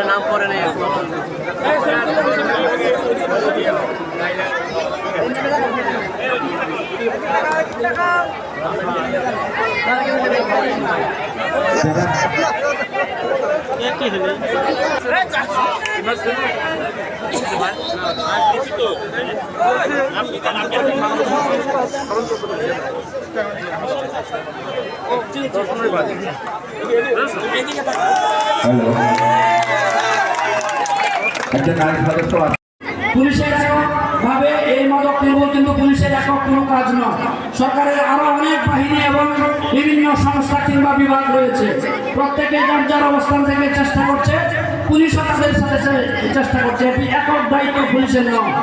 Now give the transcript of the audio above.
নাম করে নেই পুলিশের এককভাবে এই মাদক নির্মূল কিন্তু পুলিশের একক কোনো কাজ নয়। সরকারের আরো অনেক বাহিনী এবং বিভিন্ন সংস্থা কিংবা বিভাগ রয়েছে, প্রত্যেকে যার যার অবস্থান থেকে চেষ্টা করছে, পুলিশও তাদের সাথে চেষ্টা করছে। এটি একক দায়িত্ব পুলিশের নয়।